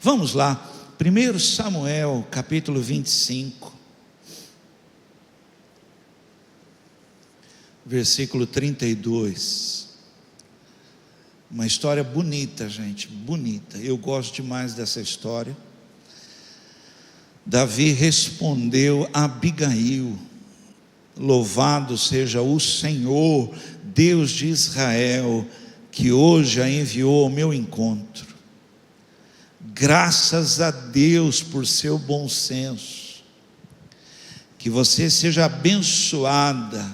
Vamos lá, 1 Samuel capítulo 25, versículo 32. Uma história bonita, gente, bonita. Eu gosto demais dessa história. Davi respondeu a Abigail: louvado seja o Senhor, Deus de Israel, que hoje a enviou ao meu encontro. Graças a Deus por seu bom senso. Que você seja abençoada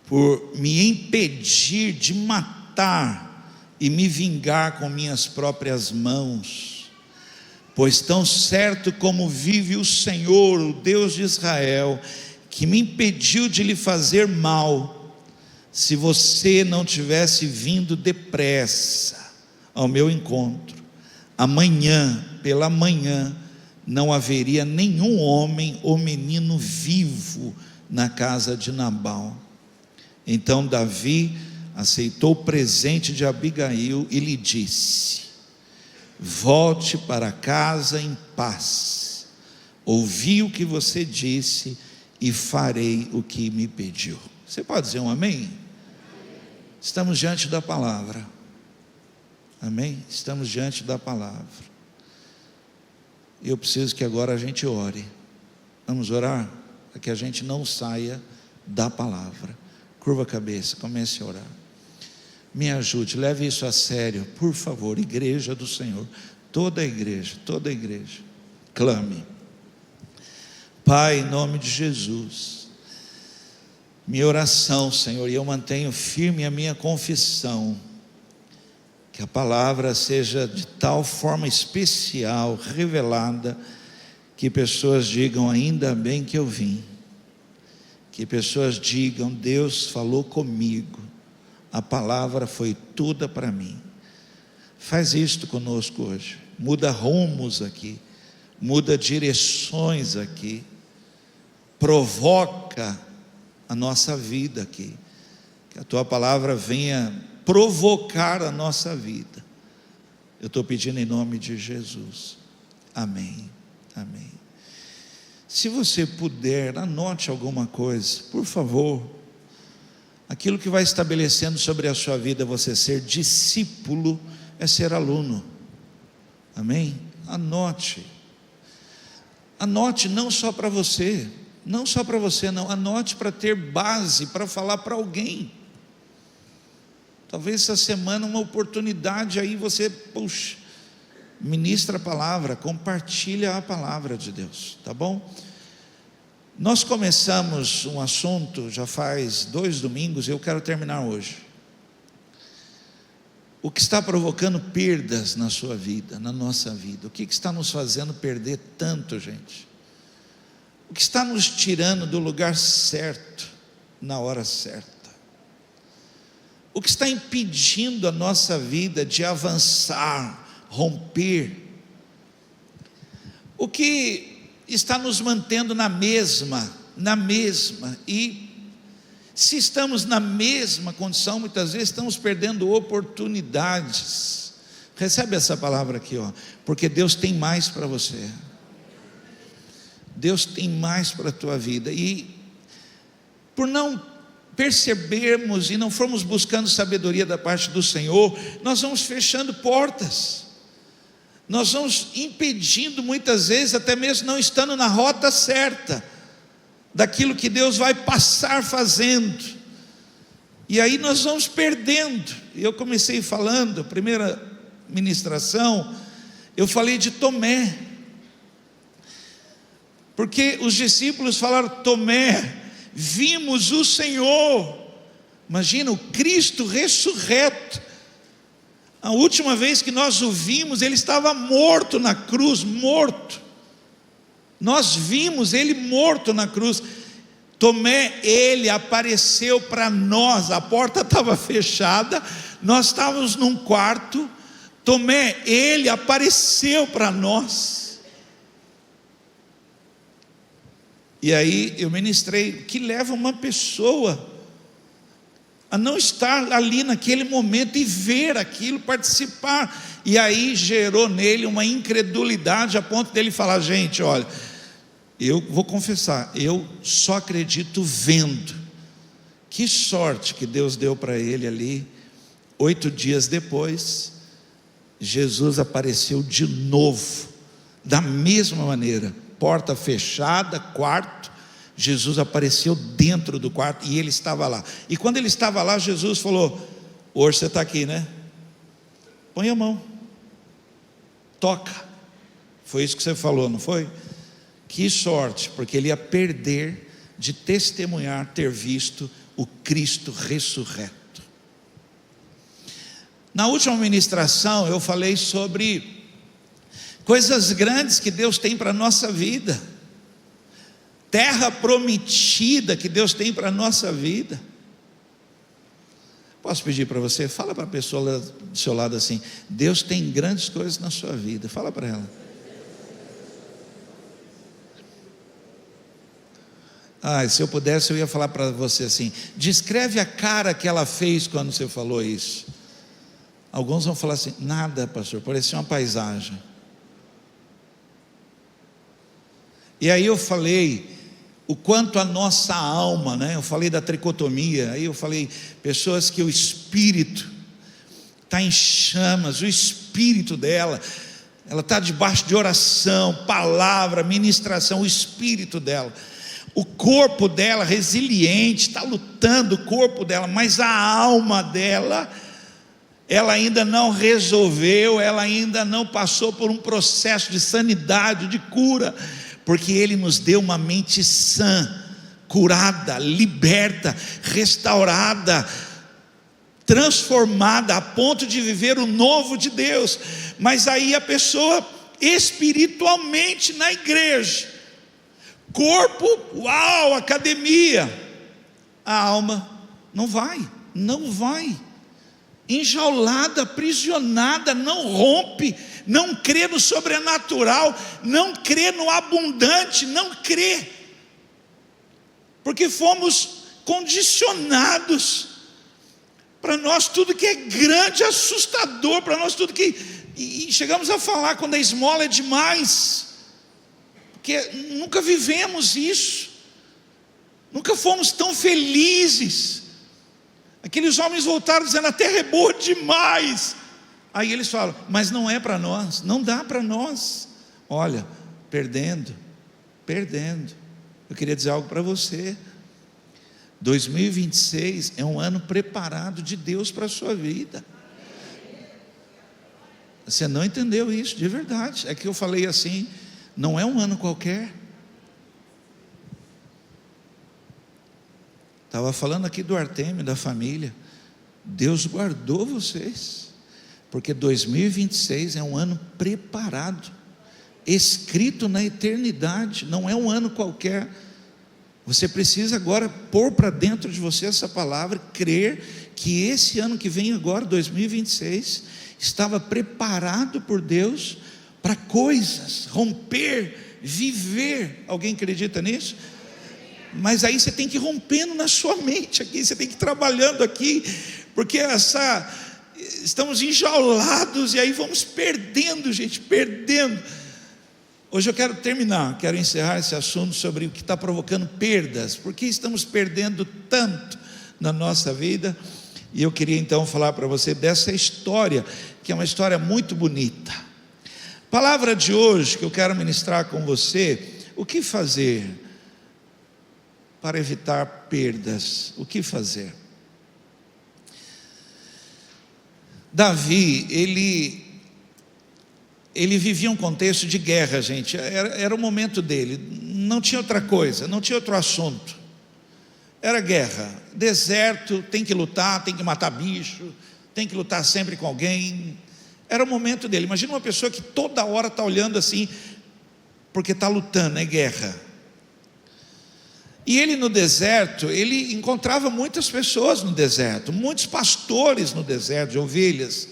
por me impedir de matar e me vingar com minhas próprias mãos. Pois tão certo como vive o Senhor, o Deus de Israel, que me impediu de lhe fazer mal, se você não tivesse vindo depressa ao meu encontro, amanhã, pela manhã, não haveria nenhum homem ou menino vivo na casa de Nabal. Então Davi aceitou o presente de Abigail e lhe disse: volte para casa em paz. Ouvi o que você disse e farei o que me pediu. Você pode dizer um amém? Estamos diante da palavra. Amém? Estamos diante da palavra. Eu preciso que agora a gente ore. Vamos orar? Para que a gente não saia da palavra. Curva a cabeça, comece a orar. Me ajude, leve isso a sério, por favor, igreja do Senhor. Toda a igreja, clame. Pai, em nome de Jesus, minha oração, Senhor, e eu mantenho firme a minha confissão, que a palavra seja de tal forma especial, revelada, que pessoas digam: ainda bem que eu vim. Que pessoas digam: Deus falou comigo, a palavra foi toda para mim. Faz isto conosco hoje, muda rumos aqui, muda direções aqui, provoca a nossa vida aqui, que a tua palavra venha provocar a nossa vida. Eu estou pedindo em nome de Jesus, amém, amém. Se você puder, anote alguma coisa, por favor. Aquilo que vai estabelecendo sobre a sua vida você ser discípulo é ser aluno. Amém? Anote. Anote não só para você, não, anote para ter base, para falar para alguém. Talvez essa semana uma oportunidade aí você, puxa, ministra a palavra, compartilha a palavra de Deus, tá bom? Nós começamos um assunto já faz 2 domingos e eu quero terminar hoje. O que está provocando perdas na sua vida, na nossa vida? O que está nos fazendo perder tanto, gente? O que está nos tirando do lugar certo, na hora certa? O que está impedindo a nossa vida de avançar, romper? O que está nos mantendo na mesma, e se estamos na mesma condição, muitas vezes estamos perdendo oportunidades. Recebe essa palavra aqui, ó, porque Deus tem mais para você. Deus tem mais para a tua vida, e por não percebermos e não formos buscando sabedoria da parte do Senhor, nós vamos fechando portas. Nós vamos impedindo muitas vezes, até mesmo não estando na rota certa, daquilo que Deus vai passar fazendo, e aí nós vamos perdendo. E eu comecei falando, a primeira ministração, eu falei de Tomé, porque os discípulos falaram: Tomé, vimos o Senhor. Imagina, o Cristo ressurreto. A última vez que nós o vimos, ele estava morto na cruz, morto. Nós vimos ele morto na cruz. Tomé, ele apareceu para nós, a porta estava fechada, nós estávamos num quarto. Tomé, ele apareceu para nós. E aí eu ministrei que leva uma pessoa a não estar ali naquele momento e ver aquilo, participar. E aí gerou nele uma incredulidade a ponto dele falar: gente, olha, eu vou confessar, eu só acredito vendo. Que sorte que Deus deu para ele ali. 8 dias depois, Jesus apareceu de novo, da mesma maneira, porta fechada, quarto. Jesus apareceu dentro do quarto e ele estava lá. E quando ele estava lá, Jesus falou: hoje você está aqui, né? Põe a mão, toca. Foi isso que você falou, não foi? Que sorte, porque ele ia perder de testemunhar ter visto o Cristo ressurreto. Na última ministração eu falei sobre coisas grandes que Deus tem para a nossa vida, terra prometida que Deus tem para a nossa vida. Posso pedir para você? Fala para a pessoa do seu lado assim: Deus tem grandes coisas na sua vida. Fala para ela. Se eu pudesse eu ia falar para você assim: descreve a cara que ela fez quando você falou isso. Alguns vão falar assim: nada, pastor, parecia uma paisagem. E aí eu falei o quanto a nossa alma, né? Eu falei da tricotomia, aí eu falei pessoas que o espírito está em chamas, o espírito dela, ela está debaixo de oração, palavra, ministração, o espírito dela, o corpo dela resiliente, está lutando o corpo dela, mas a alma dela, ela ainda não resolveu, ela ainda não passou por um processo de sanidade, de cura, porque Ele nos deu uma mente sã, curada, liberta, restaurada, transformada, a ponto de viver o novo de Deus. Mas aí a pessoa espiritualmente na igreja, corpo, uau, academia, a alma não vai, enjaulada, aprisionada, não rompe, não crê no sobrenatural, não crê no abundante, não crê, porque fomos condicionados. Para nós tudo que é grande é assustador, para nós tudo que, e chegamos a falar quando a esmola é demais, porque nunca vivemos isso, nunca fomos tão felizes. Aqueles homens voltaram dizendo: a terra é boa demais. Aí eles falam: mas não é para nós, não dá para nós. Olha, perdendo. Eu queria dizer algo para você: 2026 é um ano preparado de Deus para a sua vida. Você não entendeu isso, de verdade. É que eu falei assim, não é um ano qualquer. Estava falando aqui do Artêmio, da família. Deus guardou vocês, porque 2026 é um ano preparado, escrito na eternidade, não é um ano qualquer. Você precisa agora pôr para dentro de você essa palavra, crer que esse ano que vem agora, 2026, estava preparado por Deus para coisas, romper, viver. Alguém acredita nisso? Mas aí você tem que ir rompendo na sua mente aqui, você tem que ir trabalhando aqui, porque estamos enjaulados e aí vamos perdendo, gente, perdendo. Hoje eu quero terminar, quero encerrar esse assunto sobre o que está provocando perdas, porque estamos perdendo tanto na nossa vida. E eu queria então falar para você dessa história, que é uma história muito bonita. Palavra de hoje que eu quero ministrar com você: o que fazer para evitar perdas? O que fazer? Davi, ele vivia um contexto de guerra, gente, era o momento dele, não tinha outra coisa, não tinha outro assunto, era guerra, deserto, tem que lutar, tem que matar bicho, tem que lutar sempre com alguém, era o momento dele. Imagina uma pessoa que toda hora está olhando assim, porque está lutando, é guerra. E ele no deserto, ele encontrava muitas pessoas no deserto, muitos pastores no deserto de ovelhas.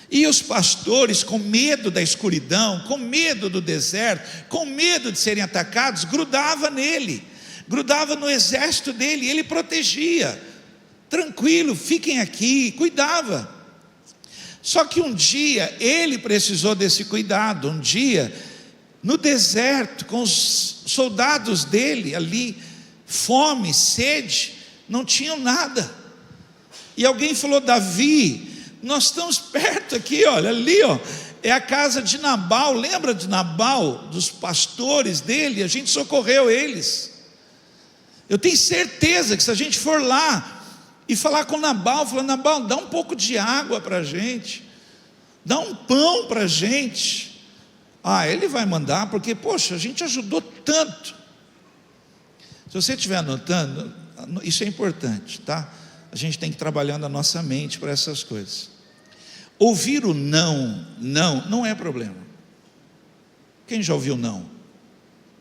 E os pastores, com medo da escuridão, com medo do deserto, com medo de serem atacados, grudavam nele, grudavam no exército dele, e ele protegia. tranquilo, fiquem aqui, cuidava. Só que um dia ele precisou desse cuidado, um dia no deserto, com os soldados dele ali, fome, sede, não tinham nada. E alguém falou: Davi, nós estamos perto aqui, olha, ali, ó, é a casa de Nabal. Lembra de Nabal, dos pastores dele? A gente socorreu eles. Eu tenho certeza que se a gente for lá e falar com Nabal, falar: Nabal, dá um pouco de água para a gente, dá um pão para a gente, ele vai mandar, porque poxa, a gente ajudou tanto. Se você estiver anotando, isso é importante, tá? A gente tem que ir trabalhando a nossa mente para essas coisas. Ouvir o não é problema. Quem já ouviu não?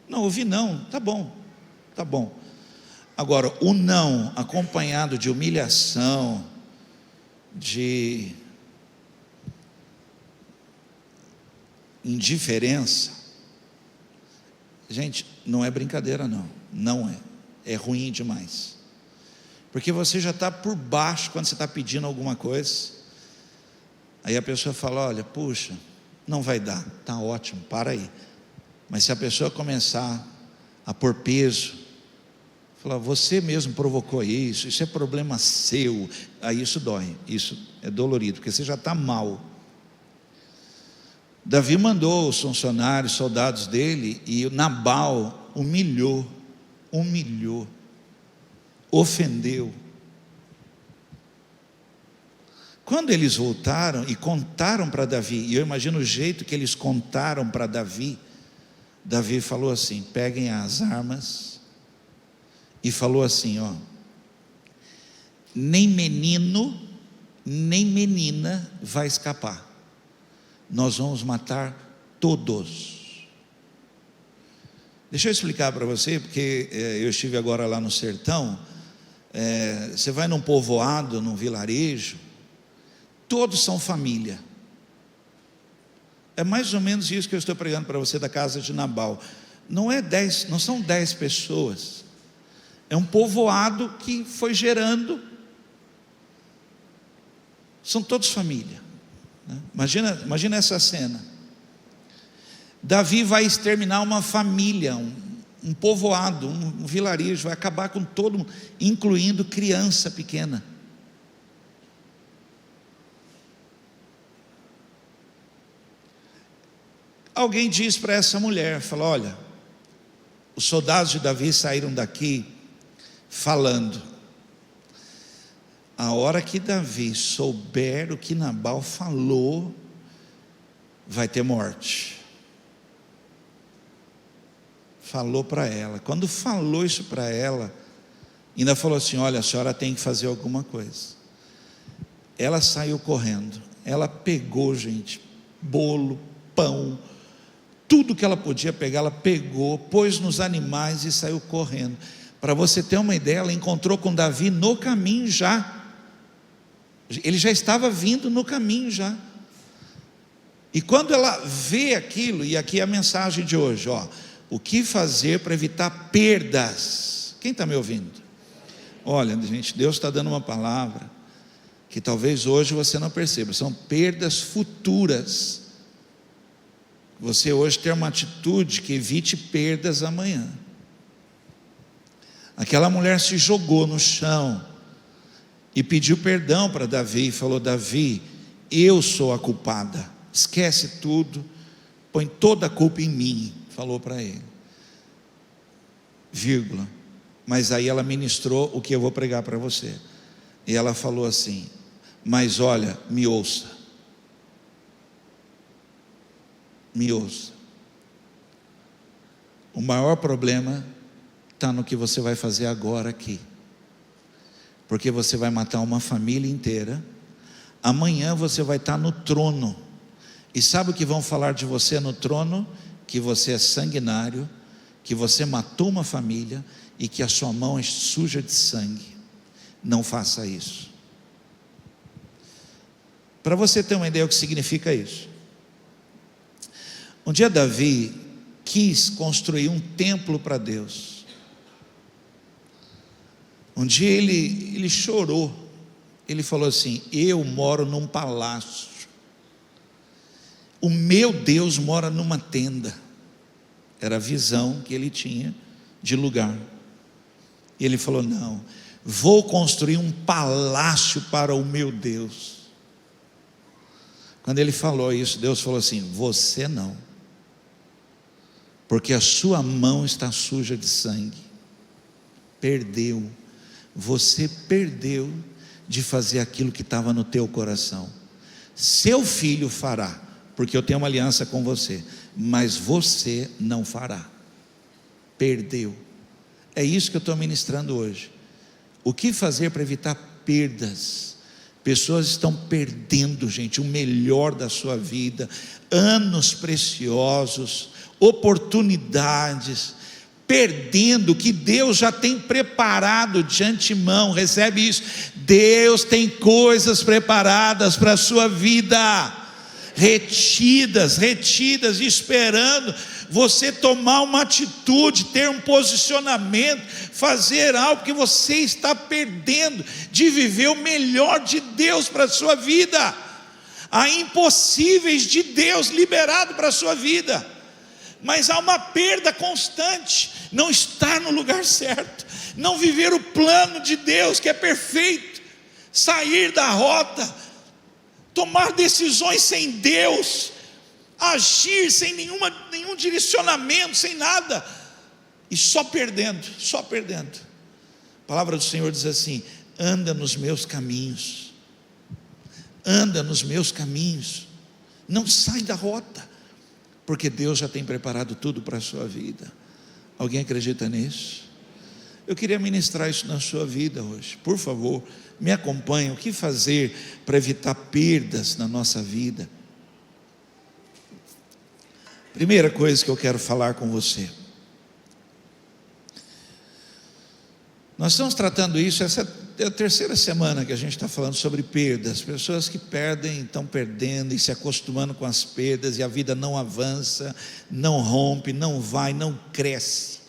Não, ouvi não, tá bom. Agora, o não acompanhado de humilhação, de indiferença, gente, não é brincadeira não é ruim demais, porque você já está por baixo quando você está pedindo alguma coisa, aí a pessoa fala: olha, puxa, não vai dar, tá ótimo, para aí. Mas se a pessoa começar a pôr peso, falar: você mesmo provocou isso é problema seu, aí isso dói, isso é dolorido, porque você já está mal. Davi mandou os funcionários, soldados dele, e Nabal humilhou, ofendeu. Quando eles voltaram e contaram para Davi, e eu imagino o jeito que eles contaram para Davi, Davi falou assim: peguem as armas, e falou assim: nem menino, nem menina vai escapar, nós vamos matar todos. Deixa eu explicar para você, porque eu estive agora lá no sertão. Você vai num povoado, num vilarejo, todos são família. É mais ou menos isso que eu estou pregando para você da casa de Nabal. Não são 10 pessoas, é um povoado que foi gerando, são todos família, né? Imagina essa cena. Davi vai exterminar uma família, um povoado, um vilarejo, vai acabar com todo mundo, incluindo criança pequena. Alguém diz para essa mulher, fala: olha, os soldados de Davi saíram daqui falando, a hora que Davi souber o que Nabal falou, vai ter morte. Falou para ela. Quando falou isso para ela, ainda falou assim: olha, a senhora tem que fazer alguma coisa. Ela saiu correndo, ela pegou, gente, bolo, pão, tudo que ela podia pegar, ela pegou, pôs nos animais e saiu correndo. Para você ter uma ideia, ela encontrou com Davi no caminho já. Ele já estava vindo no caminho já. E quando ela vê aquilo, e aqui é a mensagem de hoje, o que fazer para evitar perdas? Quem está me ouvindo? Olha, gente, Deus está dando uma palavra que talvez hoje você não perceba, são perdas futuras. Você hoje ter uma atitude que evite perdas amanhã. Aquela mulher se jogou no chão e pediu perdão para Davi, e falou: Davi, eu sou a culpada, esquece tudo, põe toda a culpa em mim, falou para ele, vírgula. Mas aí ela ministrou o que eu vou pregar para você, e ela falou assim: mas olha, me ouça, o maior problema está no que você vai fazer agora aqui, porque você vai matar uma família inteira. Amanhã você vai estar no trono, e sabe o que vão falar de você no trono? Que você é sanguinário, que você matou uma família e que a sua mão é suja de sangue. Não faça isso. Para você ter uma ideia do que significa isso, um dia Davi quis construir um templo para Deus. Um dia ele chorou, Ele falou assim: eu moro num palácio, o meu Deus mora numa tenda. Era a visão que ele tinha de lugar. E ele falou: não, vou construir um palácio para o meu Deus. Quando ele falou isso, Deus falou assim: você não, porque a sua mão está suja de sangue. Perdeu, você perdeu de fazer aquilo que estava no teu coração. Seu filho fará, porque eu tenho uma aliança com você, mas você não fará. Perdeu. É isso que eu estou ministrando hoje. O que fazer para evitar perdas? Pessoas estão perdendo, gente, o melhor da sua vida, anos preciosos, oportunidades, perdendo o que Deus já tem preparado de antemão. Recebe isso. Deus tem coisas preparadas para a sua vida, retidas, esperando você tomar uma atitude, ter um posicionamento, fazer algo, que você está perdendo de viver o melhor de Deus para a sua vida. Há impossíveis de Deus liberado para a sua vida, mas há uma perda constante, não estar no lugar certo, não viver o plano de Deus que é perfeito, sair da rota, tomar decisões sem Deus, agir sem nenhum direcionamento, sem nada, e só perdendo. A palavra do Senhor diz assim: anda nos meus caminhos, não sai da rota, porque Deus já tem preparado tudo para a sua vida. Alguém acredita nisso? Eu queria ministrar isso na sua vida hoje. Por favor, me acompanhe. O que fazer para evitar perdas na nossa vida? Primeira coisa que eu quero falar com você. Nós estamos tratando isso, essa é a terceira semana que a gente está falando sobre perdas. Pessoas que perdem, estão perdendo e se acostumando com as perdas, e a vida não avança, não rompe, não vai, não cresce.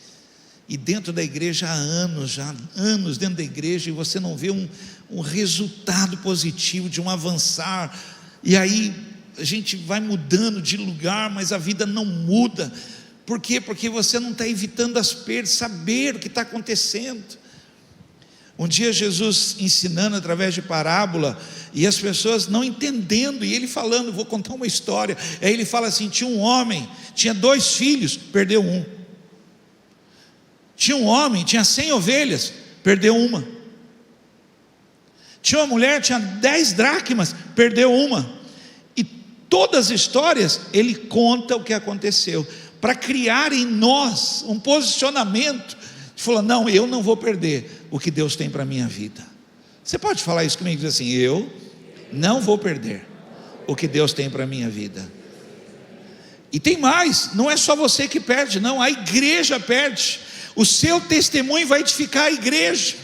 E dentro da igreja há anos dentro da igreja, e você não vê um resultado positivo de um avançar. E aí a gente vai mudando de lugar, mas a vida não muda. Por quê? Porque você não está evitando as perdas, saber o que está acontecendo. Um dia Jesus ensinando através de parábola, e as pessoas não entendendo, e ele falando, vou contar uma história. Aí ele fala assim: tinha um homem, tinha 2 filhos, perdeu um. Tinha um homem, tinha 100 ovelhas, perdeu uma. Tinha uma mulher, tinha 10 dracmas, perdeu uma. E todas as histórias ele conta o que aconteceu, para criar em nós um posicionamento. Ele falou: não, eu não vou perder o que Deus tem para a minha vida. Você pode falar isso comigo? Diz assim: eu não vou perder o que Deus tem para a minha vida. E tem mais, não é só você que perde, não, a igreja perde. O seu testemunho vai edificar a igreja,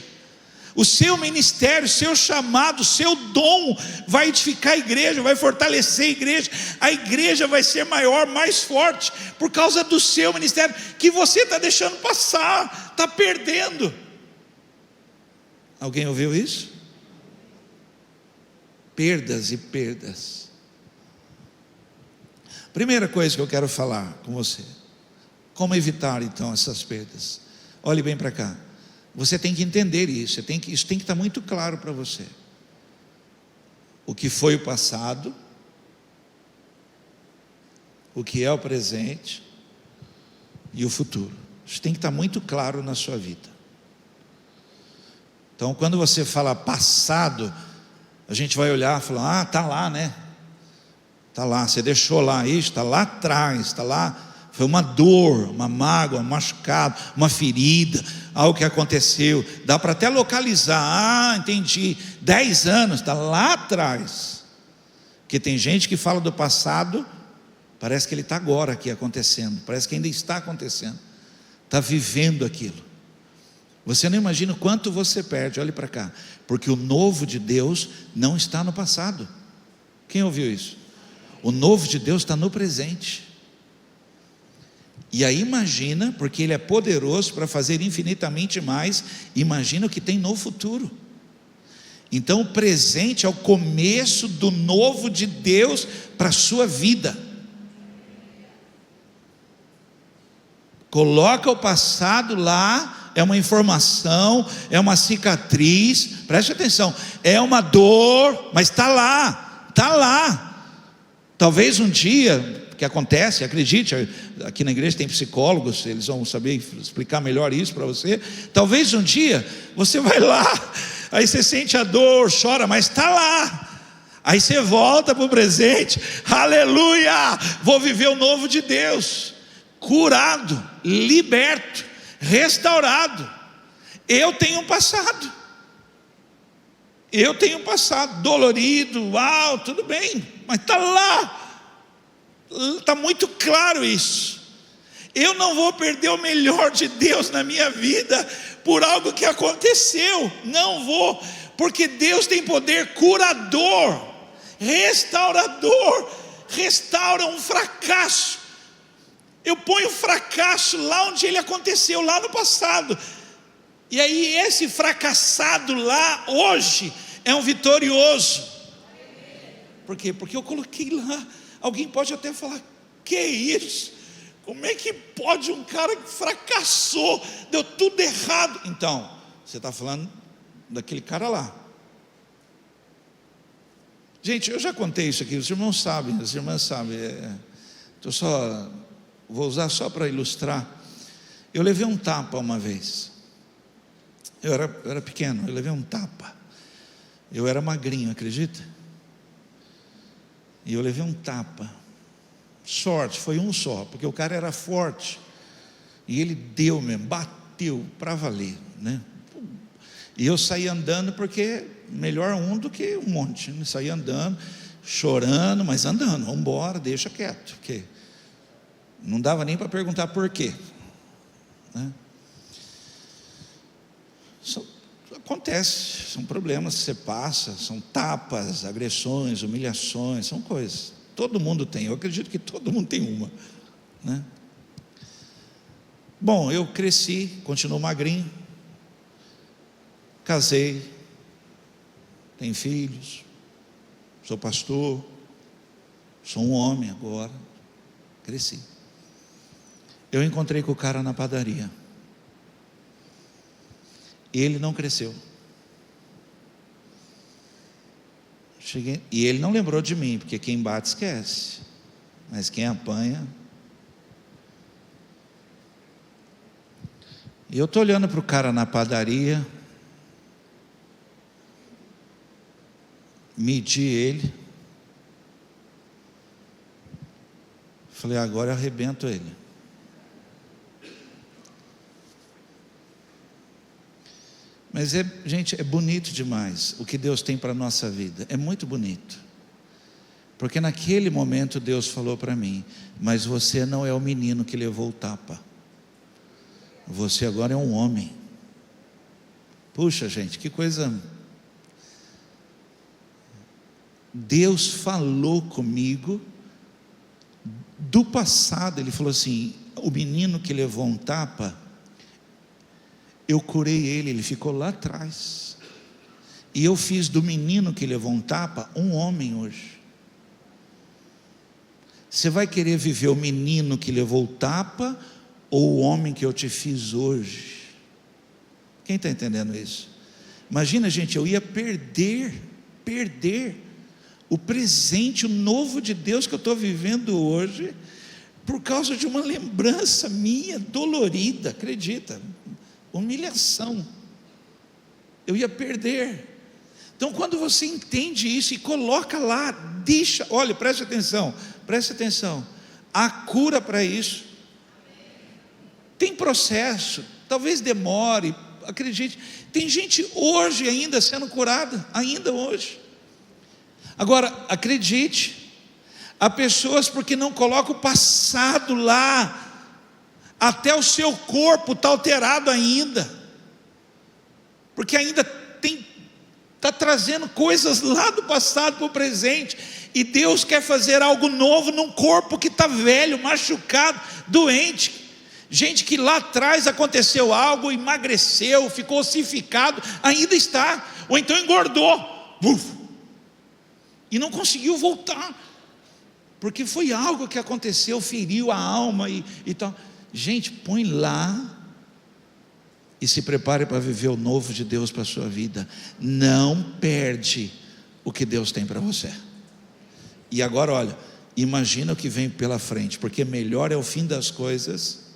o seu ministério, o seu chamado, o seu dom vai edificar a igreja, vai fortalecer a igreja vai ser maior, mais forte, por causa do seu ministério, que você está deixando passar, está perdendo. Alguém ouviu isso? Perdas e perdas. Primeira coisa que eu quero falar com você: como evitar então essas perdas? Olhe bem para cá. Você tem que entender isso. Isso tem que estar muito claro para você. O que foi o passado, o que é o presente e o futuro. Isso tem que estar muito claro na sua vida. Então, quando você fala passado, a gente vai olhar e falar: ah, está lá, né? Está lá, você deixou lá, isso está lá atrás, está lá. Foi uma dor, uma mágoa, um machucado, uma ferida, algo que aconteceu. Dá para até localizar. Ah, entendi, 10 anos, está lá atrás. Porque tem gente que fala do passado, parece que ele está agora aqui acontecendo, parece que ainda está acontecendo, está vivendo aquilo. Você não imagina o quanto você perde. Olhe para cá, porque o novo de Deus não está no passado. Quem ouviu isso? O novo de Deus está no presente. E aí imagina, porque Ele é poderoso para fazer infinitamente mais, imagina o que tem no futuro. Então o presente é o começo do novo de Deus para a sua vida. Coloca o passado lá, é uma informação, é uma cicatriz, preste atenção, é uma dor, mas está lá, está lá. Talvez um dia, que acontece, acredite, aqui na igreja tem psicólogos, eles vão saber explicar melhor isso para você. Talvez um dia você vai lá, aí você sente a dor, chora, mas está lá. Aí você volta para o presente, aleluia, vou viver o novo de Deus, curado, liberto, restaurado. Eu tenho um passado, dolorido, uau, tudo bem, mas está lá. Está muito claro isso. Eu não vou perder o melhor de Deus na minha vida por algo que aconteceu. Não vou, porque Deus tem poder curador, restaurador. Restaura um fracasso. Eu ponho o fracasso lá onde ele aconteceu, lá no passado. E aí esse fracassado lá hoje é um vitorioso. Por quê? Porque eu coloquei lá. Alguém pode até falar, que isso? Como é que pode um cara que fracassou, deu tudo errado? Então, você está falando daquele cara lá. Gente, eu já contei isso aqui, os irmãos sabem, as irmãs sabem. Vou usar só para ilustrar. Eu levei um tapa uma vez. Eu era pequeno, eu levei um tapa. Eu era magrinho, acredita? E eu levei um tapa. Sorte, foi um só, porque o cara era forte. E ele deu mesmo, bateu para valer, né? E eu saí andando, porque melhor um do que um monte, né? Saí andando, chorando, mas andando, vamos embora, deixa quieto, porque não dava nem para perguntar por quê, né? Acontece, são problemas que você passa, são tapas, agressões, humilhações, são coisas, todo mundo tem, eu acredito que todo mundo tem uma, né? Bom, eu cresci, continuo magrinho, casei, tenho filhos, sou pastor, sou um homem agora, cresci. Eu encontrei com o cara na padaria. Ele não cresceu. Cheguei, e ele não lembrou de mim, porque quem bate esquece, mas quem apanha. E eu estou olhando para o cara na padaria, medi ele, falei, agora eu arrebento ele. Mas gente, é bonito demais o que Deus tem para a nossa vida, é muito bonito, porque naquele momento Deus falou para mim, mas você não é o menino que levou o tapa, você agora é um homem. Puxa gente, que coisa. Deus falou comigo do passado, Ele falou assim, o menino que levou um tapa, eu curei ele ficou lá atrás, e eu fiz do menino que levou um tapa, um homem hoje. Você vai querer viver o menino que levou o tapa, ou o homem que eu te fiz hoje? Quem está entendendo isso? Imagina gente, eu ia perder o presente, o novo de Deus que eu estou vivendo hoje, por causa de uma lembrança minha, dolorida, acredita, humilhação, eu ia perder. Então quando você entende isso e coloca lá, deixa, olha, preste atenção, há cura para isso, tem processo, talvez demore, acredite, tem gente hoje ainda sendo curada, ainda hoje. Agora, acredite, há pessoas porque não colocam o passado lá, até o seu corpo está alterado ainda, porque ainda está trazendo coisas lá do passado para o presente, e Deus quer fazer algo novo num corpo que está velho, machucado, doente. Gente que lá atrás aconteceu algo, emagreceu, ficou ossificado, ainda está, ou então engordou, e não conseguiu voltar, porque foi algo que aconteceu, feriu a alma e tal. Gente, põe lá e se prepare para viver o novo de Deus para a sua vida. Não perde o que Deus tem para você. E agora olha, imagina o que vem pela frente, porque melhor é o fim das coisas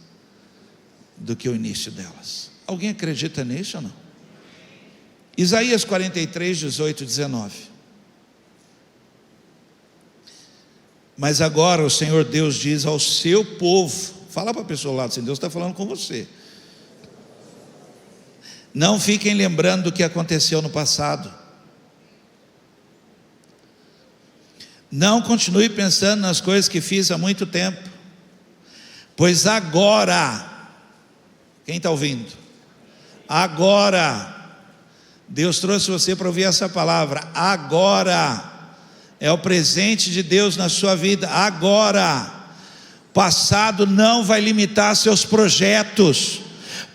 do que o início delas. Alguém acredita nisso ou não? Isaías 43, 18 e 19. Mas agora o Senhor Deus diz ao seu povo, fala para a pessoa lá, assim, Deus está falando com você: não fiquem lembrando do que aconteceu no passado, não continue pensando nas coisas que fiz há muito tempo, pois agora, quem está ouvindo? Agora, Deus trouxe você para ouvir essa palavra. Agora, é o presente de Deus na sua vida. Agora, passado não vai limitar seus projetos.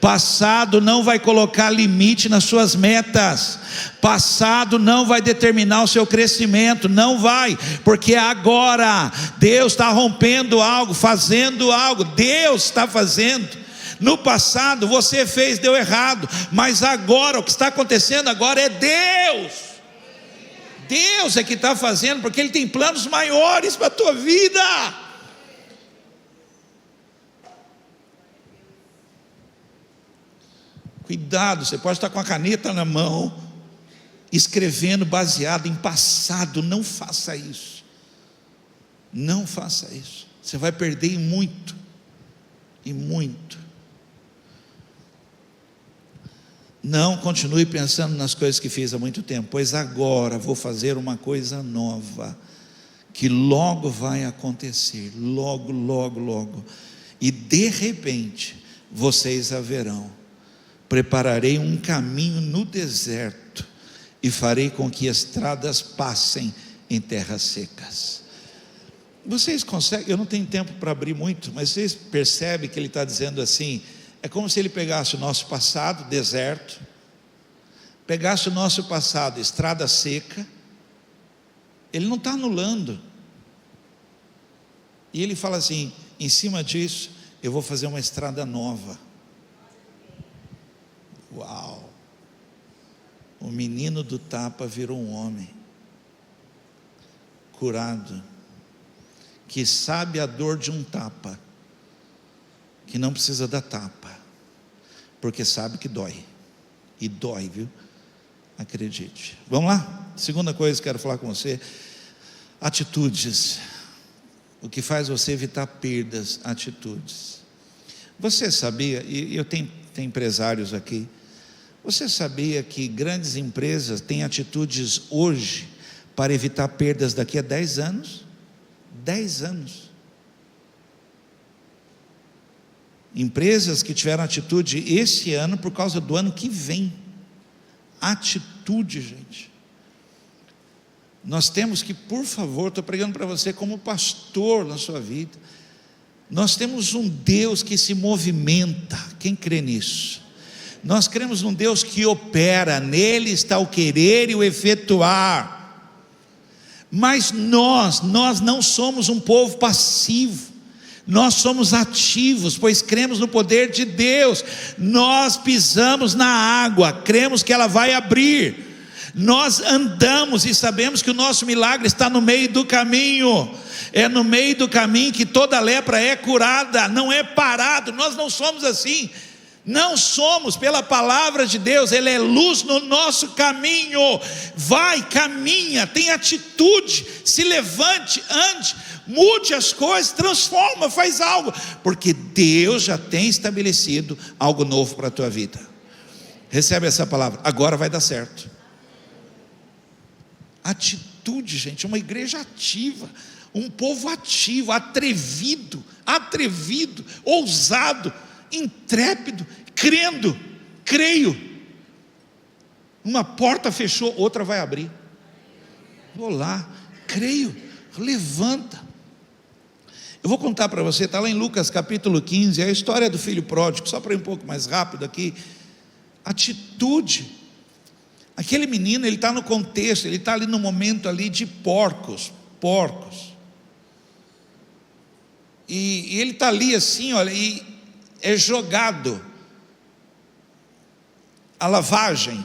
Passado não vai colocar limite nas suas metas. Passado não vai determinar o seu crescimento. Não vai, porque agora Deus está rompendo algo, fazendo algo. Deus está fazendo. No passado você fez, deu errado, mas agora o que está acontecendo agora é Deus. Deus é que está fazendo, porque Ele tem planos maiores para a tua vida. Cuidado, você pode estar com a caneta na mão, escrevendo baseado em passado. Não faça isso. Não faça isso. Você vai perder e muito. E muito. Não continue pensando nas coisas que fiz há muito tempo, pois agora vou fazer uma coisa nova, que logo vai acontecer, logo, logo, logo, e de repente, vocês a verão. Prepararei um caminho no deserto, e farei com que estradas passem em terras secas. Vocês conseguem, eu não tenho tempo para abrir muito, mas vocês percebem que ele está dizendo assim, é como se ele pegasse o nosso passado, deserto, pegasse o nosso passado, estrada seca. Ele não está anulando, e ele fala assim, em cima disso, eu vou fazer uma estrada nova. Uau! O menino do tapa virou um homem, curado, que sabe a dor de um tapa, que não precisa da tapa, porque sabe que dói, e dói, viu? Acredite. Vamos lá? Segunda coisa que quero falar com você: atitudes. O que faz você evitar perdas, atitudes. Você sabia, e eu tenho empresários aqui, você sabia que grandes empresas têm atitudes hoje para evitar perdas daqui a 10 anos? 10 anos. Empresas que tiveram atitude esse ano por causa do ano que vem. Atitude, gente. Nós temos que, por favor, estou pregando para você como pastor na sua vida. Nós temos um Deus que se movimenta. Quem crê nisso? Nós cremos num Deus que opera, nele está o querer e o efetuar. Mas nós não somos um povo passivo. Nós somos ativos, pois cremos no poder de Deus. Nós pisamos na água, cremos que ela vai abrir. Nós andamos e sabemos que o nosso milagre está no meio do caminho. É no meio do caminho que toda lepra é curada, não é parado. Nós não somos assim. Não somos, pela palavra de Deus, Ele é luz no nosso caminho. Vai, caminha, tem atitude, se levante, ande, mude as coisas, transforma, faz algo, porque Deus já tem estabelecido algo novo para a tua vida. Recebe essa palavra, agora vai dar certo. Atitude, gente, uma igreja ativa, um povo ativo, atrevido, ousado, intrépido, crendo, creio. Uma porta fechou, outra vai abrir. Vou lá, creio, levanta. Eu vou contar para você, está lá em Lucas capítulo 15, é a história do filho pródigo, só para ir um pouco mais rápido aqui. Atitude. Aquele menino, ele está no contexto, ele está ali no momento ali de porcos. E ele está ali assim, olha, e é jogado a lavagem.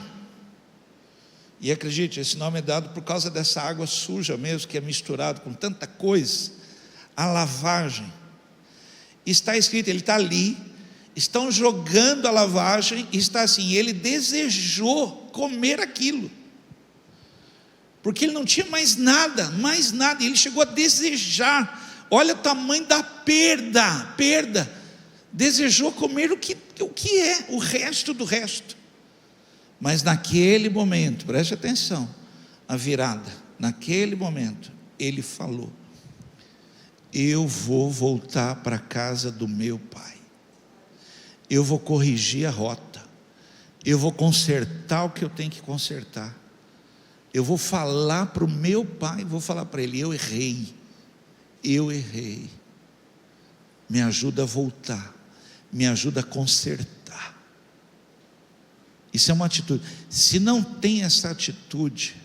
E acredite, esse nome é dado por causa dessa água suja mesmo, que é misturado com tanta coisa. A lavagem. Está escrito, ele está ali, estão jogando a lavagem, e está assim, ele desejou comer aquilo, porque ele não tinha mais nada, e ele chegou a desejar. Olha o tamanho da perda, desejou comer o que é, o resto do resto. Mas naquele momento, preste atenção, a virada, naquele momento, ele falou: eu vou voltar para a casa do meu pai, eu vou corrigir a rota, eu vou consertar o que eu tenho que consertar, eu vou falar para o meu pai, vou falar para ele: eu errei, me ajuda a voltar, me ajuda a consertar. Isso é uma atitude. Se não tem essa atitude,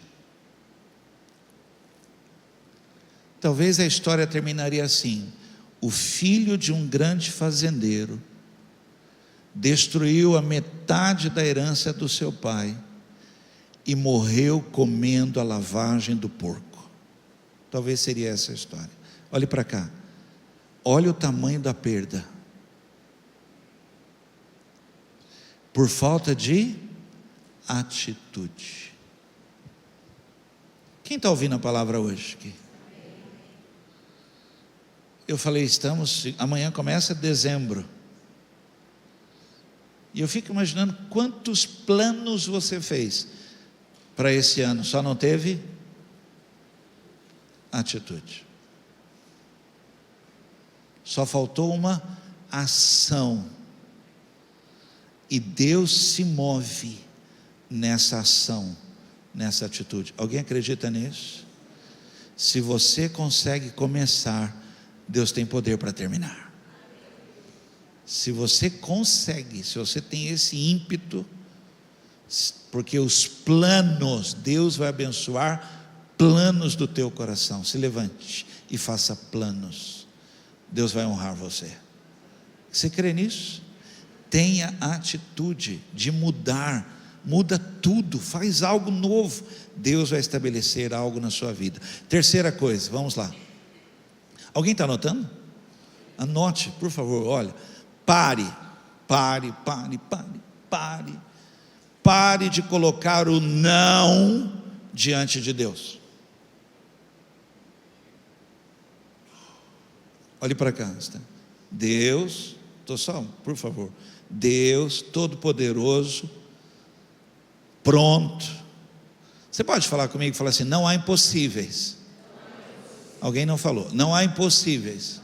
talvez a história terminaria assim: o filho de um grande fazendeiro destruiu a metade da herança do seu pai e morreu comendo a lavagem do porco. Talvez seria essa a história. Olhe para cá, olha o tamanho da perda, por falta de atitude. Quem está ouvindo a palavra hoje aqui? Eu falei, amanhã começa dezembro, e eu fico imaginando quantos planos você fez para esse ano, só não teve atitude, só faltou uma ação, e Deus se move nessa ação, nessa atitude. Alguém acredita nisso? Se você consegue começar, Deus tem poder para terminar. Se você consegue, se você tem esse ímpeto, porque os planos, Deus vai abençoar planos do teu coração. Se levante e faça planos, Deus vai honrar você. Você crê nisso? Tenha a atitude de mudar, muda tudo, faz algo novo, Deus vai estabelecer algo na sua vida. Terceira coisa, vamos lá. Alguém está anotando? Anote, por favor. Olha, pare de colocar o não diante de Deus. Olhe para cá, Deus, por favor, Deus Todo-Poderoso, pronto. Você pode falar comigo e falar assim: não há impossíveis. Alguém não falou? Não há impossíveis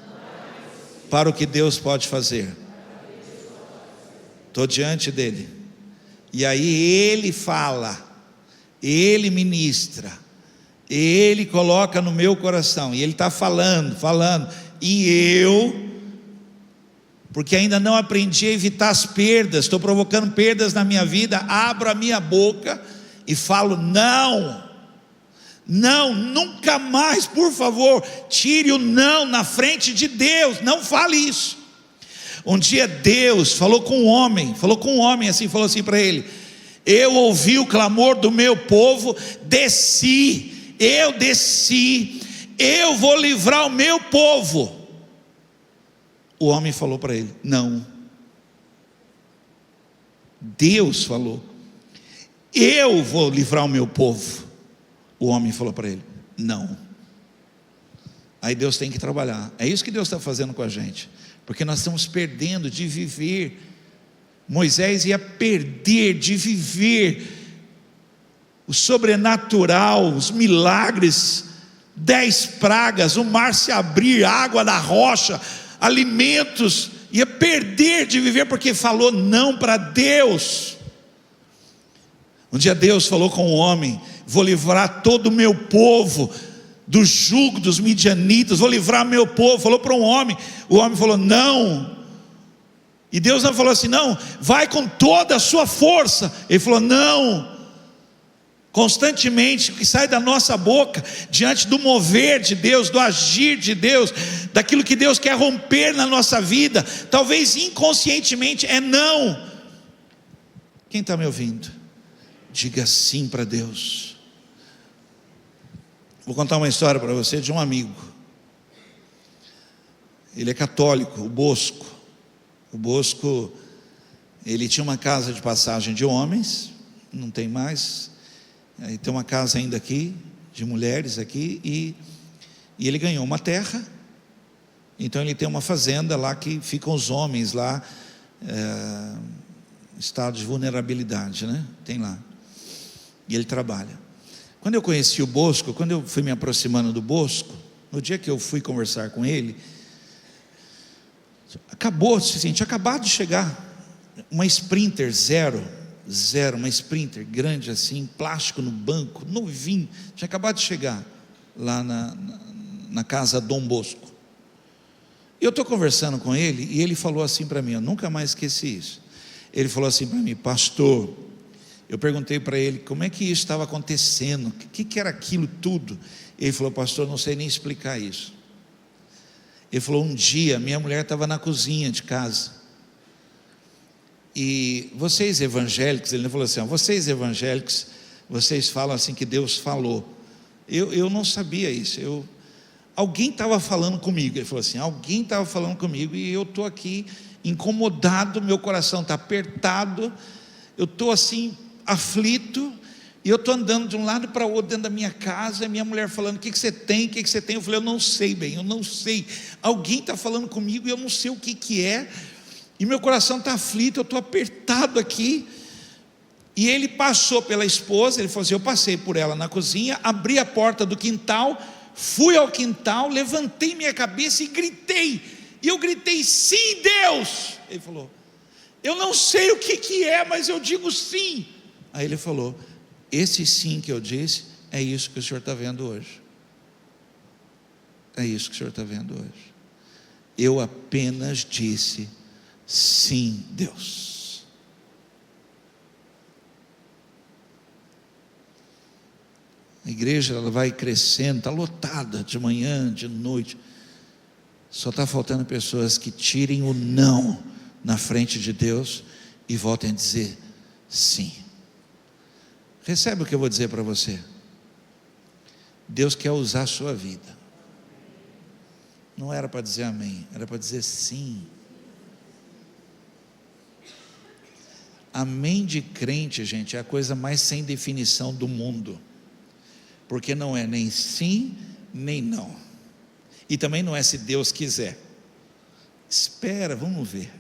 para o que Deus pode fazer. Estou diante dele, e aí ele fala, ele ministra, ele coloca no meu coração, e ele está falando, e eu, porque ainda não aprendi a evitar as perdas, estou provocando perdas na minha vida, abro a minha boca e falo: não, nunca mais, por favor, tire o não na frente de Deus, não fale isso. Um dia Deus falou com um homem assim, falou assim para ele: eu ouvi o clamor do meu povo, eu desci, eu vou livrar o meu povo. O homem falou para ele: não. Deus falou: eu vou livrar o meu povo. O homem falou para ele: não. Aí Deus tem que trabalhar. É isso que Deus está fazendo com a gente, porque nós estamos perdendo de viver. Moisés ia perder de viver o sobrenatural, os milagres, 10 pragas, o mar se abrir, água da rocha, alimentos, ia perder de viver porque falou não para Deus. Um dia Deus falou com o homem: vou livrar todo o meu povo do jugo dos midianitas, vou livrar meu povo. Falou para um homem, o homem falou não. E Deus não falou assim, não, vai com toda a sua força. Ele falou, não. Constantemente, o que sai da nossa boca, diante do mover de Deus, do agir de Deus, daquilo que Deus quer romper na nossa vida, talvez inconscientemente, é não. Quem está me ouvindo? Diga sim para Deus. Vou contar uma história para você de um amigo. Ele é católico, o Bosco. O Bosco, ele tinha uma casa de passagem de homens, não tem mais. Aí tem uma casa ainda aqui, de mulheres aqui, e ele ganhou uma terra. Então ele tem uma fazenda lá que ficam os homens lá, estado de vulnerabilidade, né? Tem lá. E ele trabalha. Quando eu conheci o Bosco, quando eu fui me aproximando do Bosco, no dia que eu fui conversar com ele, tinha acabado de chegar uma Sprinter zero, uma Sprinter grande assim, plástico no banco, novinho, tinha acabado de chegar lá na casa Dom Bosco. E eu estou conversando com ele, e ele falou assim para mim, eu nunca mais esqueci isso. Ele falou assim para mim, pastor, eu perguntei para ele como é que isso estava acontecendo, o que era aquilo tudo. Ele falou, pastor, não sei nem explicar isso. Ele falou, um dia minha mulher estava na cozinha de casa, e vocês evangélicos, ele falou assim, vocês evangélicos, vocês falam assim que Deus falou. Eu não sabia isso, alguém estava falando comigo. Ele falou assim, alguém estava falando comigo, e eu estou aqui incomodado, meu coração está apertado, eu estou assim aflito, e eu estou andando de um lado para o outro dentro da minha casa, minha mulher falando, o que você tem, eu falei, eu não sei bem, eu não sei, alguém está falando comigo, e eu não sei o que é, e meu coração está aflito, eu estou apertado aqui. E ele passou pela esposa, ele falou assim, eu passei por ela na cozinha, abri a porta do quintal, fui ao quintal, levantei minha cabeça e gritei, e eu gritei, sim Deus. Ele falou, eu não sei o que é, mas eu digo sim. Aí ele falou, esse sim que eu disse, é isso que o senhor está vendo hoje. É isso que o senhor está vendo hoje. Eu apenas disse, sim Deus. A igreja ela vai crescendo, está lotada de manhã, de noite. Só está faltando pessoas que tirem o não na frente de Deus e voltem a dizer sim. Recebe o que eu vou dizer para você. Deus quer usar a sua vida. Não era para dizer amém, era para dizer sim. Amém de crente, gente, é a coisa mais sem definição do mundo. Porque não é nem sim, nem não. E também não é se Deus quiser. Espera, vamos ver.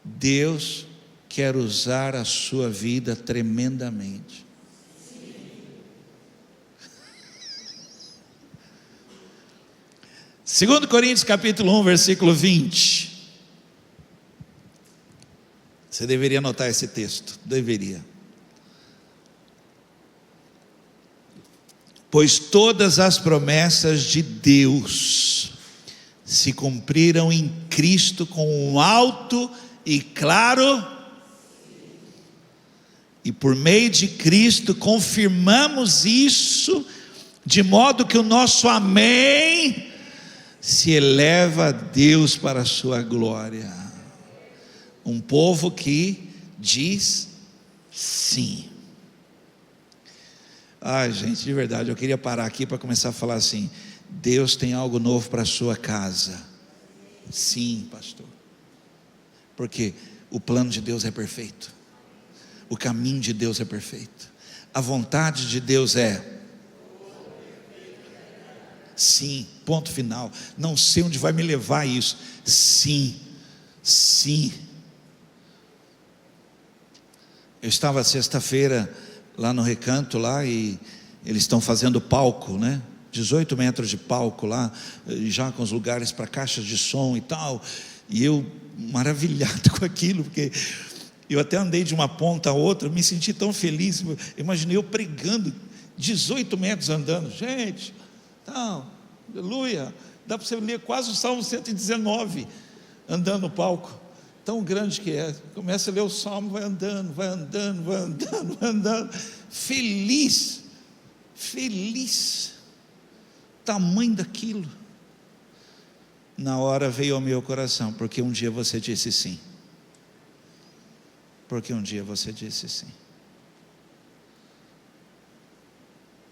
Deus quer usar a sua vida tremendamente. 2 Coríntios capítulo 1, versículo 20. Você deveria anotar esse texto, deveria. Pois todas as promessas de Deus se cumpriram em Cristo com um alto e claro, e por meio de Cristo confirmamos isso, de modo que o nosso amém se eleva a Deus para a sua glória. Um povo que diz sim. Ai gente, de verdade, eu queria parar aqui para começar a falar assim, Deus tem algo novo para a sua casa. Sim, pastor. Porque o plano de Deus é perfeito, o caminho de Deus é perfeito, a vontade de Deus é sim, ponto final. Não sei onde vai me levar isso. Sim, sim. Eu estava sexta-feira lá no Recanto lá, e eles estão fazendo palco, né? 18 metros de palco lá, já com os lugares para caixas de som e tal, e eu maravilhado com aquilo, porque eu até andei de uma ponta a outra, me senti tão feliz, imaginei eu pregando, 18 metros andando, gente, então, aleluia, dá para você ler quase o Salmo 119, andando no palco, tão grande que é. Começa a ler o Salmo, vai andando, vai andando, vai andando, vai andando, feliz, tamanho daquilo. Na hora veio ao meu coração, porque um dia você disse sim,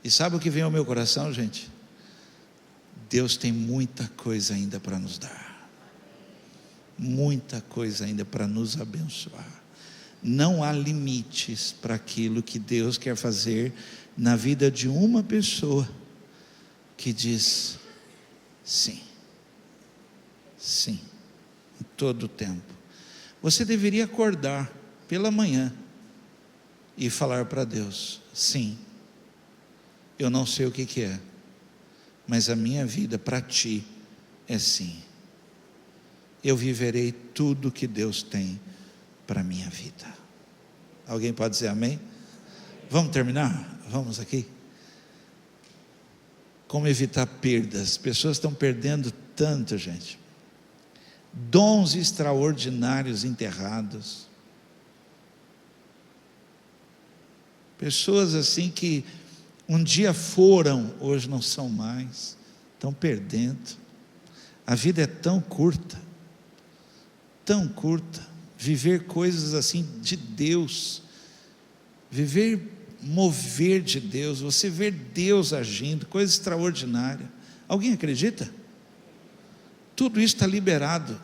e sabe o que veio ao meu coração, gente? Deus tem muita coisa ainda para nos dar, muita coisa ainda para nos abençoar. Não há limites para aquilo que Deus quer fazer na vida de uma pessoa que diz sim, em todo o tempo. Você deveria acordar pela manhã e falar para Deus: sim, eu não sei o que é, mas a minha vida para ti é sim. Eu viverei tudo que Deus tem para a minha vida. Alguém pode dizer amém? Vamos terminar? Vamos aqui. Como evitar perdas? Pessoas estão perdendo tanto, gente. Dons extraordinários enterrados. Pessoas assim que um dia foram, hoje não são mais, estão perdendo. A vida é tão curta, viver coisas assim de Deus, viver mover de Deus, você ver Deus agindo, coisa extraordinária. Alguém acredita? Tudo isso está liberado,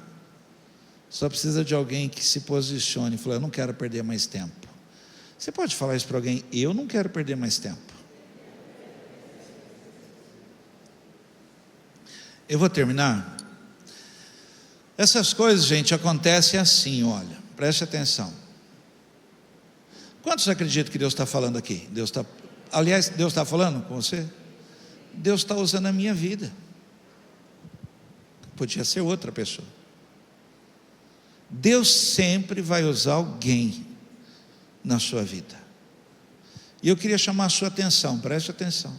só precisa de alguém que se posicione e fale: eu não quero perder mais tempo. Você pode falar isso para alguém: eu não quero perder mais tempo. Eu vou terminar. Essas coisas, gente, acontecem assim, olha, preste atenção. Quantos acreditam que Deus está falando aqui? Deus está falando com você? Deus está usando a minha vida. Podia ser outra pessoa. Deus sempre vai usar alguém na sua vida. E eu queria chamar a sua atenção, preste atenção.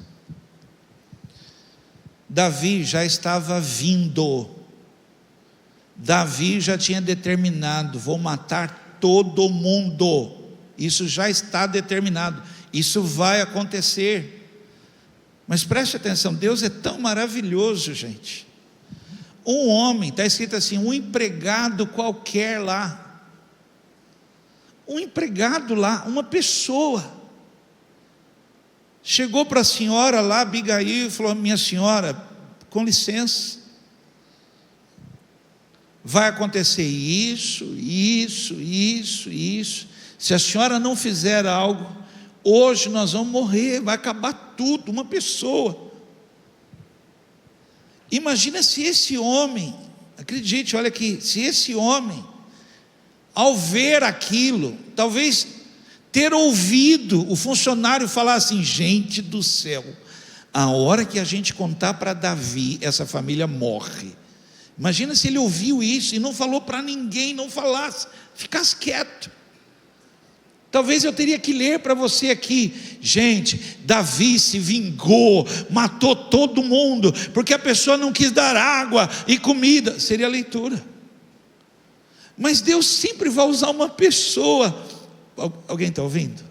Davi já estava vindo. Davi já tinha determinado: vou matar todo mundo. Isso já está determinado, isso vai acontecer. Mas preste atenção, Deus é tão maravilhoso, gente. Um homem, está escrito assim, um empregado qualquer lá, uma pessoa, chegou para a senhora lá, Abigail, e falou: minha senhora, com licença, vai acontecer isso, se a senhora não fizer algo, hoje nós vamos morrer, vai acabar tudo. Uma pessoa. Imagina se esse homem, acredite, olha aqui, se esse homem, ao ver aquilo, talvez ter ouvido o funcionário falar assim: gente do céu, a hora que a gente contar para Davi, essa família morre. Imagina se ele ouviu isso e não falou para ninguém, não falasse, ficasse quieto. Talvez eu teria que ler para você aqui: gente, Davi se vingou, matou todo mundo, porque a pessoa não quis dar água e comida. Seria a leitura. Mas Deus sempre vai usar uma pessoa. Alguém está ouvindo?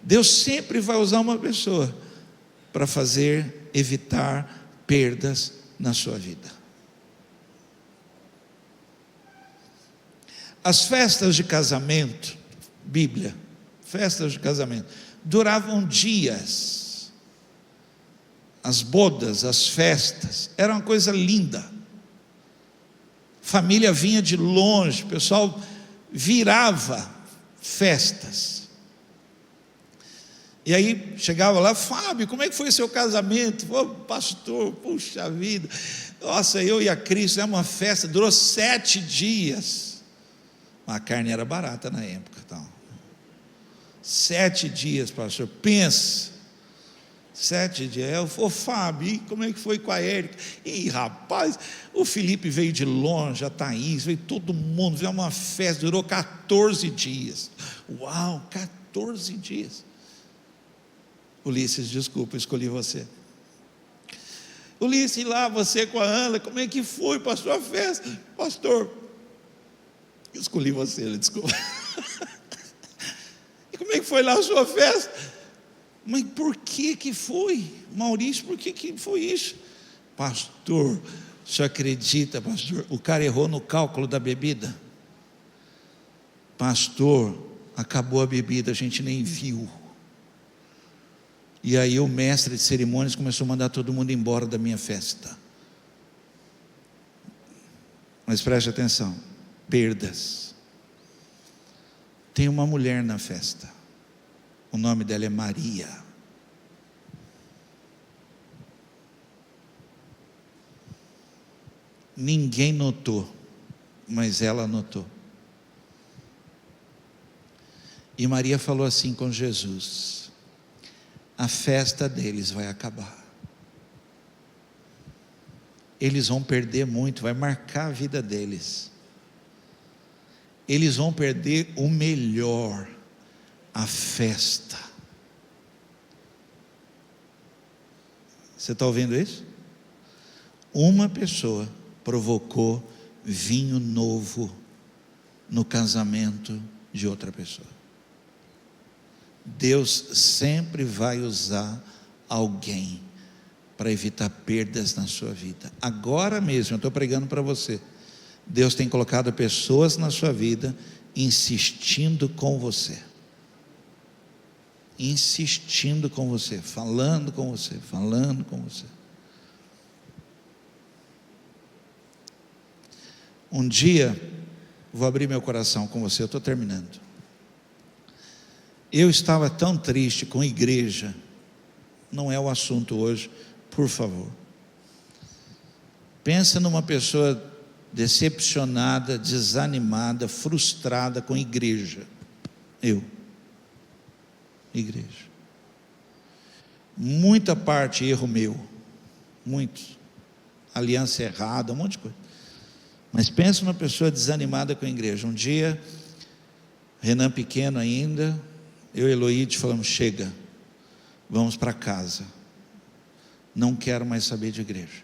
Deus sempre vai usar uma pessoa para evitar perdas na sua vida. As festas de casamento, Bíblia, festas de casamento, duravam dias. As bodas, as festas, era uma coisa linda. Família vinha de longe, o pessoal virava festas. E aí chegava lá: Fábio, como é que foi seu casamento? Pô, pastor, puxa vida, nossa, eu e a Cris, é uma festa, durou 7 dias. A carne era barata na época, então. 7 dias, pastor, pensa. 7 dias, ô Fábio, como é que foi com a Érica? Ih, rapaz, o Felipe veio de longe, a Thaís, veio todo mundo, veio uma festa, durou 14 dias. Uau, 14 dias. Ulisses, desculpa, eu escolhi você. Ulisses, lá você com a Ana, como é que foi para a sua festa? Pastor, eu escolhi você, desculpa. E como é que foi lá a sua festa? Mas por que foi? Maurício, por que foi isso? Pastor, o senhor acredita, pastor? O cara errou no cálculo da bebida. Pastor, acabou a bebida, a gente nem viu. E aí o mestre de cerimônias começou a mandar todo mundo embora da minha festa. Mas preste atenção, perdas. Tem uma mulher na festa, o nome dela é Maria. Ninguém notou, mas ela notou. E Maria falou assim com Jesus: a festa deles vai acabar. Eles vão perder muito, vai marcar a vida deles. Eles vão perder o melhor, a festa. Você está ouvindo isso? Uma pessoa provocou vinho novo no casamento de outra pessoa. Deus sempre vai usar alguém para evitar perdas na sua vida. Agora mesmo, eu estou pregando para você. Deus tem colocado pessoas na sua vida insistindo com você. Insistindo com você, falando com você, falando com você. Um dia, vou abrir meu coração com você, eu estou terminando. Eu estava tão triste com a igreja, não é o assunto hoje, por favor. Pensa numa pessoa decepcionada, desanimada, frustrada com a igreja. Igreja. Muita parte erro meu, muitos. Aliança errada, um monte de coisa. Mas pensa numa pessoa desanimada com a igreja. Um dia, Renan pequeno ainda, eu e Eloíde falamos: chega, vamos para casa, não quero mais saber de igreja,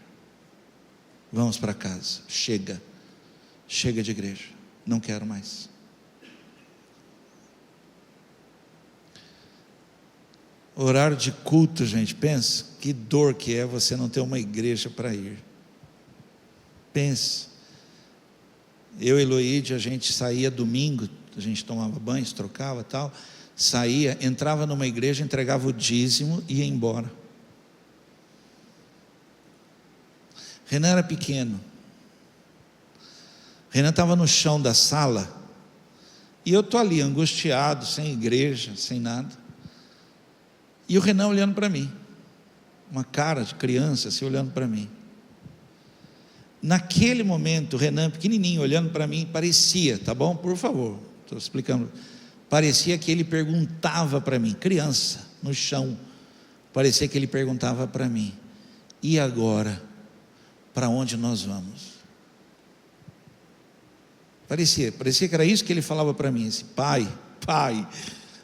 vamos para casa, chega de igreja, não quero mais. Horário de culto, gente, pensa, que dor que é você não ter uma igreja para ir. Pense, eu e Eloíde, a gente saía domingo, a gente tomava banho, se trocava tal, saía, entrava numa igreja, entregava o dízimo e ia embora. Renan era pequeno, Renan estava no chão da sala, e eu estou ali angustiado, sem igreja, sem nada, e o Renan olhando para mim, uma cara de criança assim, olhando para mim. Naquele momento, o Renan pequenininho olhando para mim, parecia, tá bom? Por favor, estou explicando, parecia que ele perguntava para mim, criança, no chão, parecia que ele perguntava para mim: e agora, para onde nós vamos? Parecia que era isso que ele falava para mim, assim: pai,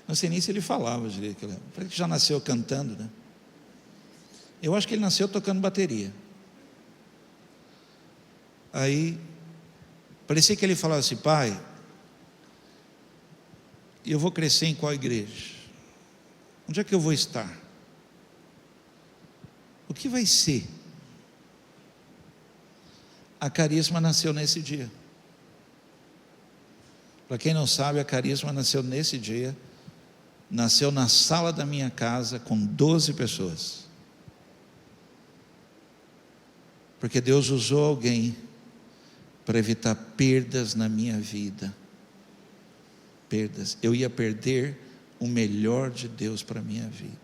não sei nem se ele falava direito, parece que já nasceu cantando, né? Eu acho que ele nasceu tocando bateria. Aí, parecia que ele falava assim: pai, eu vou crescer em qual igreja? Onde é que eu vou estar? O que vai ser? A Carisma nasceu nesse dia. Para quem não sabe, a Carisma nasceu nesse dia, nasceu na sala da minha casa com 12 pessoas. Porque Deus usou alguém para evitar perdas na minha vida. Perdas. Eu ia perder o melhor de Deus para a minha vida.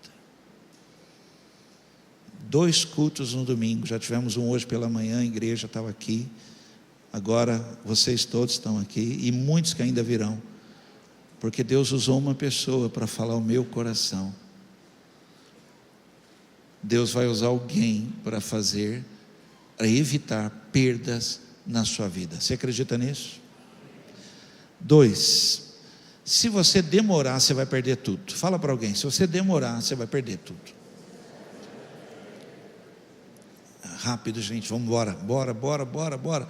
2 cultos no domingo, já tivemos um hoje pela manhã, a igreja estava aqui, agora vocês todos estão aqui, e muitos que ainda virão, porque Deus usou uma pessoa para falar o meu coração. Deus vai usar alguém para evitar perdas na sua vida. Você acredita nisso? 2, Se você demorar, você vai perder tudo. Fala para alguém: se você demorar, você vai perder tudo. Rápido, gente, vamos embora. Bora.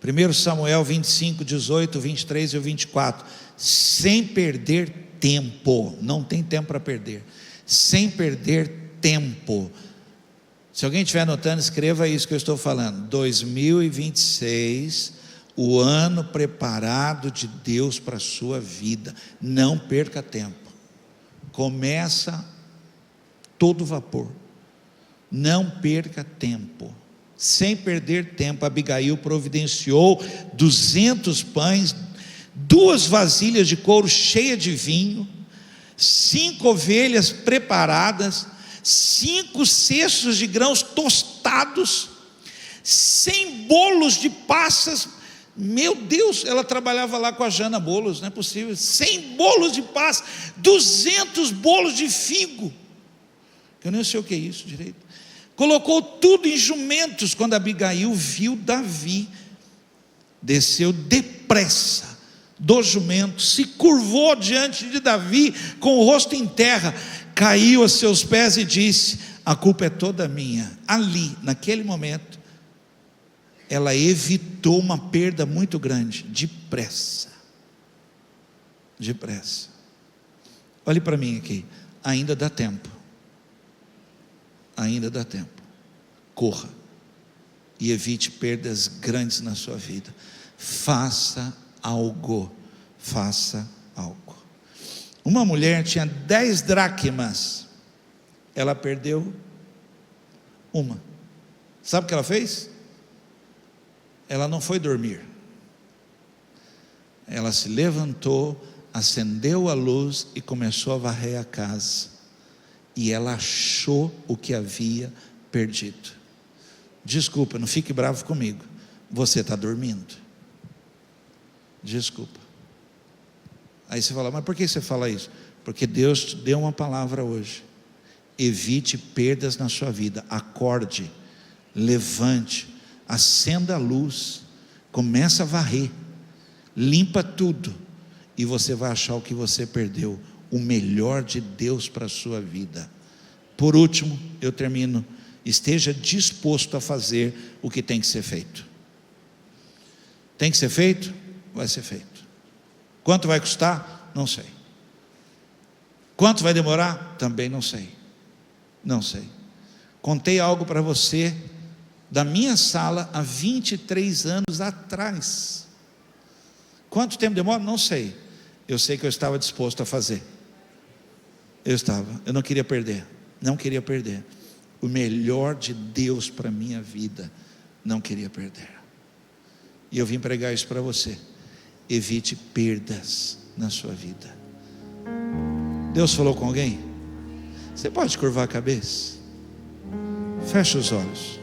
1 Samuel 25, 18, 23 e 24. Sem perder tempo. Não tem tempo para perder. Sem perder tempo. Se alguém estiver anotando, escreva isso que eu estou falando. 2026, o ano preparado de Deus para a sua vida. Não perca tempo. Começa todo vapor. Não perca tempo. Sem perder tempo, Abigail providenciou 200 pães, 2 vasilhas de couro cheias de vinho, 5 ovelhas preparadas, 5 cestos de grãos tostados, 100 bolos de passas. Meu Deus, ela trabalhava lá com a Jana Bolos, não é possível. 100 bolos de passas, 200 bolos de figo. Eu nem sei o que é isso direito. Colocou tudo em jumentos. Quando Abigail viu Davi, desceu depressa do jumento, se curvou diante de Davi com o rosto em terra, caiu a seus pés e disse: a culpa é toda minha. Ali, naquele momento, ela evitou uma perda muito grande, depressa. Olhe para mim aqui, ainda dá tempo. Ainda dá tempo. Corra e evite perdas grandes na sua vida. Faça algo. Uma mulher tinha 10 dracmas, ela perdeu uma. Sabe o que ela fez? Ela não foi dormir. Ela se levantou, acendeu a luz e começou a varrer a casa. E ela achou o que havia perdido. Desculpa, não fique bravo comigo. Você está dormindo. Desculpa. Aí você fala: mas por que você fala isso? Porque Deus te deu uma palavra hoje. Evite perdas na sua vida. Acorde, levante, acenda a luz, começa a varrer, limpa tudo, e você vai achar o que você perdeu. O melhor de Deus para a sua vida. Por último, eu termino: esteja disposto a fazer o que tem que ser feito. Tem que ser feito? Vai ser feito. Quanto vai custar? Não sei. Quanto vai demorar? Também não sei. Contei algo para você da minha sala há 23 anos atrás. Quanto tempo demora? Não sei. Eu sei que eu estava disposto a fazer. Eu não queria perder. O melhor de Deus para a minha vida, não queria perder. E eu vim pregar isso para você. Evite perdas na sua vida. Deus falou com alguém? Você pode curvar a cabeça? Fecha os olhos.